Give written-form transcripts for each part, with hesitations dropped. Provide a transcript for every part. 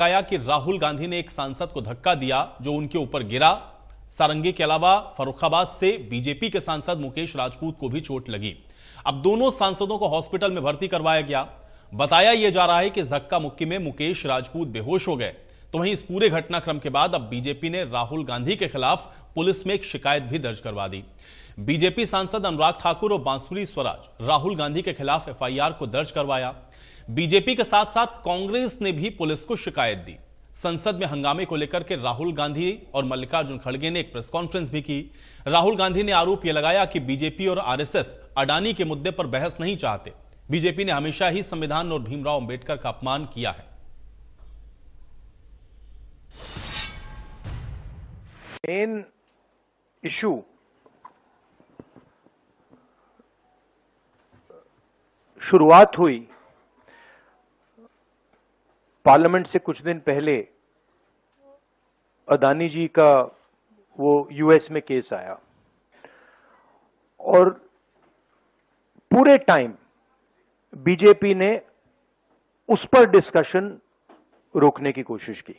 बताया कि राहुल गांधी ने एक सांसद को धक्का दिया जो उनके ऊपर गिरा। सारंगी के अलावा फर्रुखाबाद से बीजेपी के सांसद मुकेश राजपूत को भी चोट लगी। अब दोनों सांसदों को हॉस्पिटल में भर्ती करवाया गया। बताया यह जा रहा है कि इस धक्का मुक्की में मुकेश राजपूत बेहोश हो गए। तो वहीं इस पूरे घटनाक्रम के बाद अब बीजेपी ने राहुल गांधी के खिलाफ पुलिस में एक शिकायत भी दर्ज करवा दी। बीजेपी सांसद अनुराग ठाकुर और बांसुरी स्वराज राहुल गांधी के खिलाफ एफआईआर को दर्ज करवाया। बीजेपी के साथ साथ कांग्रेस ने भी पुलिस को शिकायत दी। संसद में हंगामे को लेकर के राहुल गांधी और मल्लिकार्जुन खड़गे ने एक प्रेस कॉन्फ्रेंस भी की। राहुल गांधी ने आरोप यह लगाया कि बीजेपी और आरएसएस अडानी के मुद्दे पर बहस नहीं चाहते। बीजेपी ने हमेशा ही संविधान और भीमराव अंबेडकर का अपमान किया है। मेन इशू शुरुआत हुई पार्लियामेंट से कुछ दिन पहले। अदानी जी का वो यूएस में केस आया और पूरे टाइम बीजेपी ने उस पर डिस्कशन रोकने की कोशिश की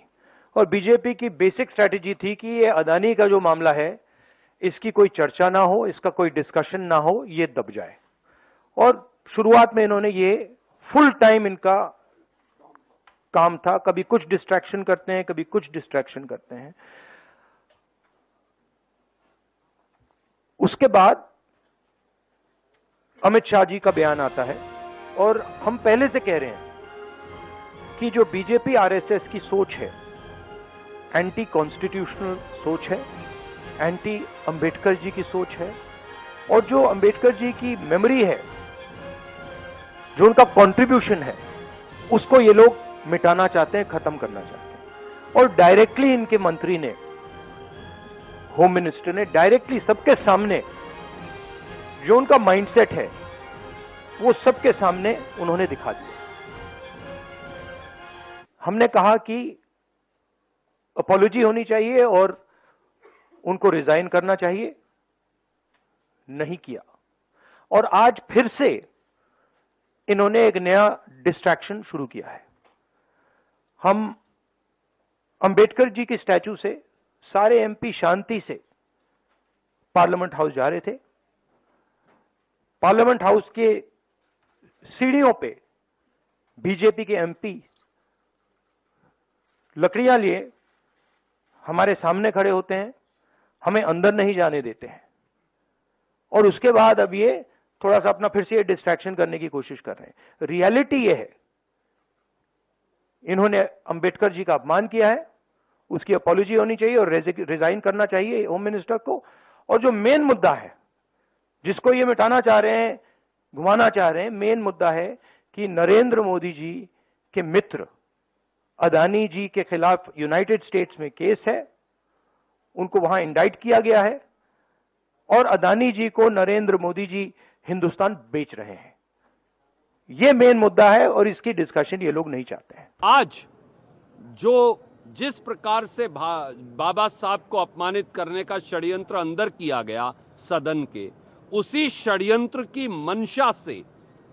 और बीजेपी की बेसिक स्ट्रैटेजी थी कि ये अदानी का जो मामला है इसकी कोई चर्चा ना हो, इसका कोई डिस्कशन ना हो, ये दब जाए। और शुरुआत में इन्होंने ये फुल टाइम इनका काम था, कभी कुछ डिस्ट्रैक्शन करते हैं, कभी कुछ डिस्ट्रैक्शन करते हैं। उसके बाद अमित शाह जी का बयान आता है और हम पहले से कह रहे हैं कि जो बीजेपी आरएसएस की सोच है एंटी कॉन्स्टिट्यूशनल सोच है, एंटी अंबेडकर जी की सोच है और जो अंबेडकर जी की मेमोरी है, जो उनका कंट्रीब्यूशन है, उसको ये लोग मिटाना चाहते हैं, खत्म करना चाहते हैं। और डायरेक्टली इनके मंत्री ने, होम मिनिस्टर ने डायरेक्टली सबके सामने जो उनका माइंडसेट है वो सबके सामने उन्होंने दिखा दिया। हमने कहा कि अपॉलॉजी होनी चाहिए और उनको रिजाइन करना चाहिए, नहीं किया। और आज फिर से इन्होंने एक नया डिस्ट्रैक्शन शुरू किया है। हम अंबेडकर जी की स्टैचू से सारे एमपी शांति से पार्लियामेंट हाउस जा रहे थे। पार्लियामेंट हाउस के सीढ़ियों पे बीजेपी के एमपी लकड़ियां लिए हमारे सामने खड़े होते हैं, हमें अंदर नहीं जाने देते हैं। और उसके बाद अब ये थोड़ा सा अपना फिर से ये डिस्ट्रैक्शन करने की कोशिश कर रहे हैं। रियलिटी ये है, इन्होंने अंबेडकर जी का अपमान किया है, उसकी अपॉलॉजी होनी चाहिए और रिजाइन करना चाहिए होम मिनिस्टर को। और जो मेन मुद्दा है जिसको ये मिटाना चाह रहे हैं, घुमाना चाह रहे हैं, मेन मुद्दा है कि नरेंद्र मोदी जी के मित्र अदानी जी के खिलाफ यूनाइटेड स्टेट्स में केस है, उनको वहां इंडाइट किया गया है और अदानी जी को नरेंद्र मोदी जी हिंदुस्तान बेच रहे हैं। यह मेन मुद्दा है और इसकी डिस्कशन ये लोग नहीं चाहते हैं। आज जो जिस प्रकार से बाबा साहब को अपमानित करने का षड्यंत्र अंदर किया गया सदन के, उसी षड्यंत्र की मंशा से,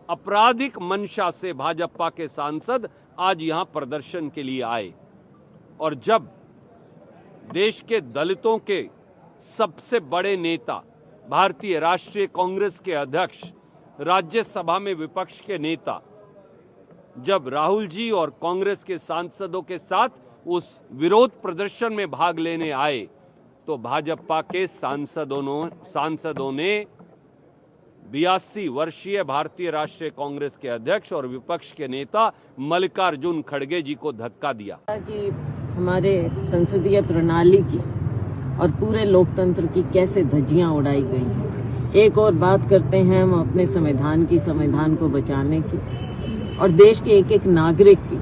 आपराधिक मंशा से भाजपा के सांसद आज यहां प्रदर्शन के लिए आए। और जब देश के दलितों के सबसे बड़े नेता, भारतीय राष्ट्रीय कांग्रेस के अध्यक्ष, राज्यसभा में विपक्ष के नेता, जब राहुल जी और कांग्रेस के सांसदों के साथ उस विरोध प्रदर्शन में भाग लेने आए, तो भाजपा के सांसदों ने 82 वर्षीय भारतीय राष्ट्रीय कांग्रेस के अध्यक्ष और विपक्ष के नेता मल्लिकार्जुन खड़गे जी को धक्का दिया कि हमारे संसदीय प्रणाली की और पूरे लोकतंत्र की कैसे धज्जियां उड़ाई गई। एक और बात करते हैं हम अपने संविधान को बचाने की और देश के एक एक नागरिक की,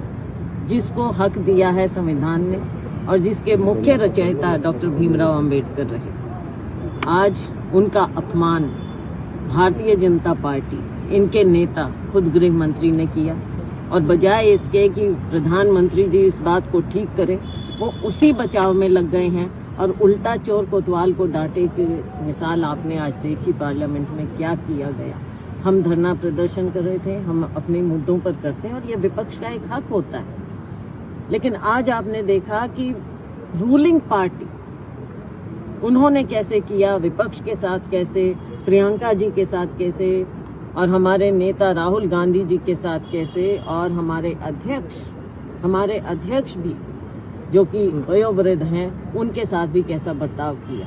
जिसको हक दिया है संविधान ने और जिसके मुख्य रचयिता डॉक्टर भीमराव अंबेडकर रहे। आज उनका अपमान भारतीय जनता पार्टी, इनके नेता, खुद गृह मंत्री ने किया और बजाय इसके कि प्रधानमंत्री जी इस बात को ठीक करें, वो उसी बचाव में लग गए हैं और उल्टा चोर कोतवाल को डांटे की मिसाल आपने आज देखी पार्लियामेंट में क्या किया गया। हम धरना प्रदर्शन कर रहे थे, हम अपने मुद्दों पर करते हैं और ये विपक्ष का एक हक होता है लेकिन आज आपने देखा कि रूलिंग पार्टी उन्होंने कैसे किया, विपक्ष के साथ कैसे, प्रियंका जी के साथ कैसे, और हमारे नेता राहुल गांधी जी के साथ कैसे, और हमारे अध्यक्ष भी जो कि वयोवृद्ध हैं उनके साथ भी कैसा बर्ताव किया,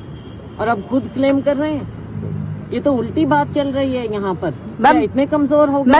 और अब खुद क्लेम कर रहे हैं। ये तो उल्टी बात चल रही है यहाँ पर। क्या इतने कमजोर हो गए?